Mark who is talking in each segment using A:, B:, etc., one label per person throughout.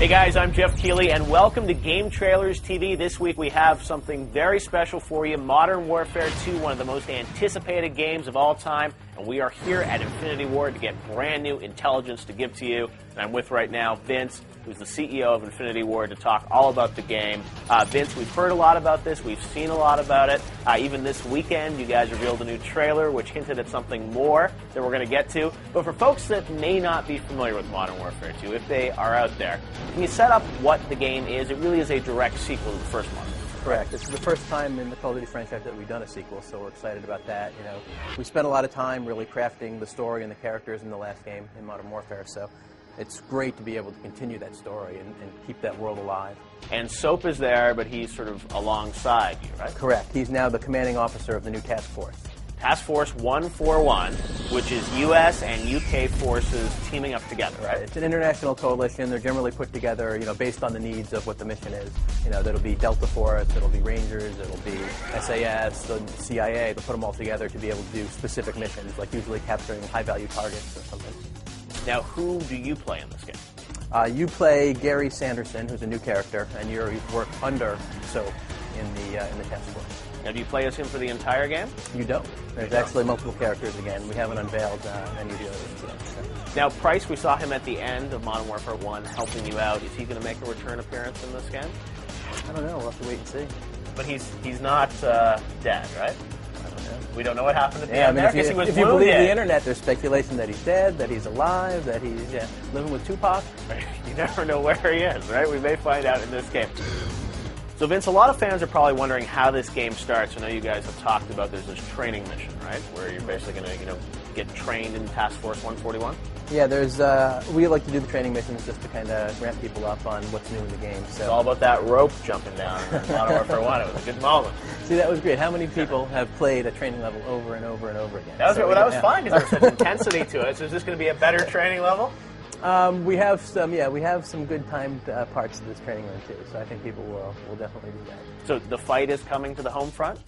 A: Hey guys, I'm Jeff Keighley, and welcome to Game Trailers TV. This week we have something very special for you, Modern Warfare 2, one of the most anticipated games of all time, and we are here at Infinity Ward to get brand new intelligence to give to you. And I'm with right now Vince, who's the CEO of Infinity Ward, to talk all about the game. Vince, we've heard a lot about this, we've seen a lot about it. Even this weekend, you guys revealed a new trailer which hinted at something more that we're going to get to. But for folks that may not be familiar with Modern Warfare 2, if they are out there, can you set up what the game is? It really is a direct sequel to the first one.
B: Correct. It's the first time in the Call of Duty franchise that we've done a sequel, so we're excited about that. You know, we spent a lot of time really crafting the story and the characters in the last game in Modern Warfare, so it's great to be able to continue that story and keep that world alive.
A: And Soap is there, but he's sort of alongside you, right?
B: Correct. He's now the commanding officer of the new task force.
A: Task Force 141, which is U.S. and U.K. forces teaming up together, right?
B: It's an international coalition. They're generally put together, based on the needs of what the mission is. That'll be Delta Force, it'll be Rangers, it'll be SAS, the CIA. They'll put them all together to be able to do specific missions, like usually capturing high-value targets or something.
A: Now, who do you play in this game?
B: You play Gary Sanderson, who's a new character, and you work under Soap in the task force.
A: Now, do you play as him for the entire game?
B: You don't. There's actually multiple characters again. We haven't unveiled any of the others yet. So.
A: Now, Price, we saw him at the end of Modern Warfare 1 helping you out. Is he going to make a return appearance in this game?
B: I don't know. We'll have to wait and see.
A: But he's not dead, right?
B: I don't know.
A: We don't know what happened at the
B: end.
A: there.
B: If you believe the internet, there's speculation that he's dead, that he's alive, that he's living with Tupac.
A: You never know where he is, right? We may find out in this game. So, Vince, a lot of fans are probably wondering how this game starts. I know you guys have talked about there's this training mission, right, where you're basically going to, get trained in Task Force 141.
B: Yeah, we like to do the training missions just to kind of ramp people up on what's new in the game. So
A: it's all about that rope jumping down in Modern Warfare 1. It was a good moment.
B: See, that was great. How many people have played a training level over and over and over again?
A: That was fun because there was such intensity to it. So is this going to be a better training level?
B: We have some good timed parts of this training room too, so I think people will definitely do that.
A: So the fight is coming to the home front?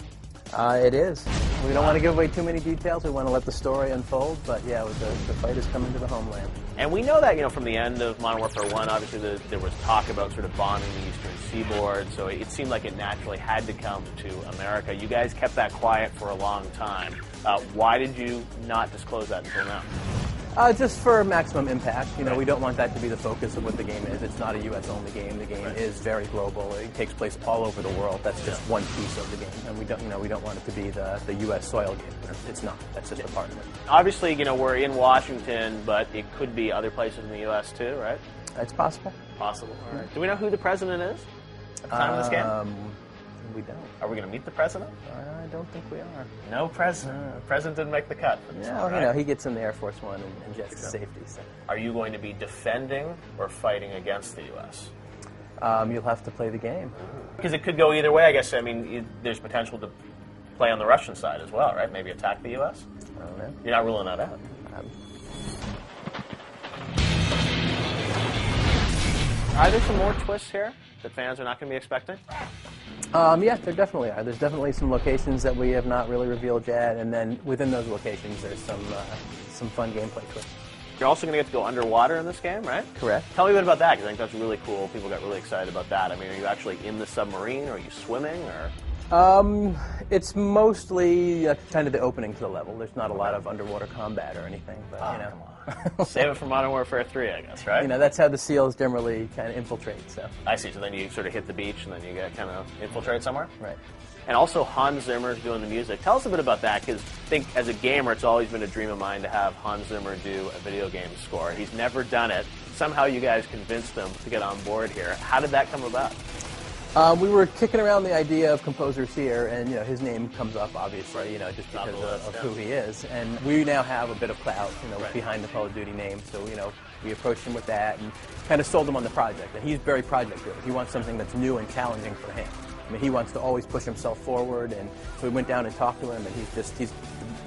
B: It is. We don't want to give away too many details. We want to let the story unfold, but yeah, the fight is coming to the homeland.
A: And we know that, from the end of Modern Warfare 1, obviously there was talk about sort of bombing the eastern seaboard, so it seemed like it naturally had to come to America. You guys kept that quiet for a long time. Why did you not disclose that until now?
B: Just for maximum impact. We don't want that to be the focus of what the game is. It's not a U.S.-only game. The game is very global. It takes place all over the world. That's just one piece of the game, and we don't want it to be the U.S. soil game. It's not. That's just a part of it.
A: Obviously, we're in Washington, but it could be other places in the U.S. too, right?
B: It's possible.
A: Possible. All right. Do we know who the president is at the time of this game?
B: We don't.
A: Are we going to meet the president?
B: I don't think we are.
A: No president. The president didn't make the cut for this one,
B: right? He gets in the Air Force One and jets to safety. So.
A: Are you going to be defending or fighting against the U.S.?
B: You'll have to play the game.
A: Because it could go either way, I guess. There's potential to play on the Russian side as well, right? Maybe attack the U.S.?
B: I don't know.
A: You're not ruling that out? Are there some more twists here that fans are not going to be expecting?
B: Yeah, there definitely are. There's definitely some locations that we have not really revealed yet, and then within those locations there's some fun gameplay twists.
A: You're also going to get to go underwater in this game, right?
B: Correct.
A: Tell me a bit about that, because I think that's really cool. People got really excited about that. Are you actually in the submarine, or are you swimming, or...?
B: It's mostly kind of the opening to the level. There's not a lot of underwater combat or anything, but
A: come on. Save it for Modern Warfare 3, I guess, right?
B: That's how the SEALs generally kind of infiltrate. So
A: I see. So then you sort of hit the beach, and then you get kind of infiltrate somewhere.
B: Right.
A: And also Hans Zimmer's doing the music. Tell us a bit about that, because I think as a gamer, it's always been a dream of mine to have Hans Zimmer do a video game score. He's never done it. Somehow you guys convinced him to get on board here. How did that come about?
B: We were kicking around the idea of composers here, and his name comes up obviously, just because of who he is. And we now have a bit of clout, behind the Call of Duty name. So we approached him with that and kind of sold him on the project. And he's very project-driven. He wants something that's new and challenging for him. He wants to always push himself forward. And so we went down and talked to him, and he's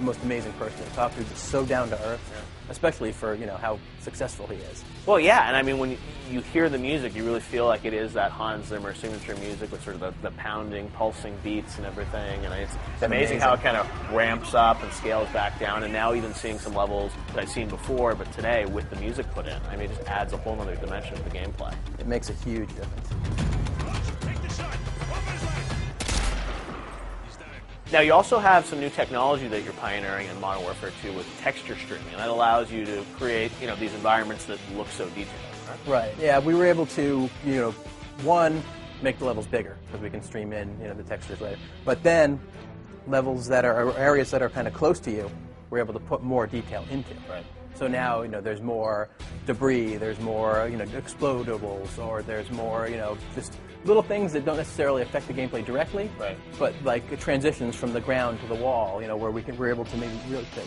B: the most amazing person to talk to. Just so down to earth, especially for how successful he is.
A: Well, yeah, and I mean, when you hear the music, you really feel like it is that Hans Zimmer signature music with sort of the pounding, pulsing beats and everything. And it's amazing how it kind of ramps up and scales back down. And now even seeing some levels that I've seen before, but today with the music put in, I mean, it just adds a whole other dimension to the gameplay.
B: It makes a huge difference.
A: Now, you also have some new technology that you're pioneering in Modern Warfare 2 with texture streaming, and that allows you to create, these environments that look so detailed.
B: Right. Yeah, we were able to, one, make the levels bigger because we can stream in, the textures later. But then, levels that are areas that are kind of close to you, we're able to put more detail into.
A: Right.
B: So now, there's more debris, there's more, explodables, or there's more, just little things that don't necessarily affect the gameplay directly,
A: right,
B: but like transitions from the ground to the wall, where we're able to maybe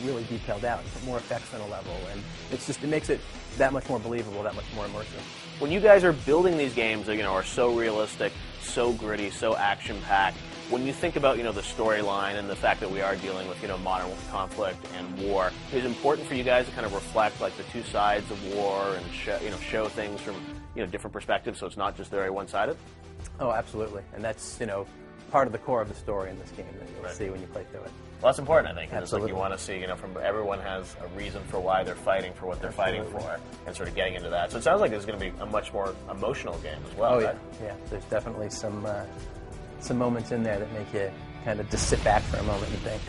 B: really detailed out, put more effects on a level, and it makes it that much more believable, that much more immersive.
A: When you guys are building these games that are so realistic, so gritty, so action-packed, when you think about the storyline and the fact that we are dealing with modern conflict and war, is it important for you guys to kind of reflect like the two sides of war and show things from different perspectives, so it's not just very one-sided?
B: Oh, absolutely, and that's part of the core of the story in this game that you'll see when you play through it.
A: Well, that's important, I think.
B: Absolutely.
A: It's like you want to see, from everyone has a reason for why they're fighting for what they're fighting for, and sort of getting into that. So it sounds like it's going to be a much more emotional game as well.
B: Oh,
A: right?
B: yeah. There's definitely some moments in there that make you kind of just sit back for a moment and think.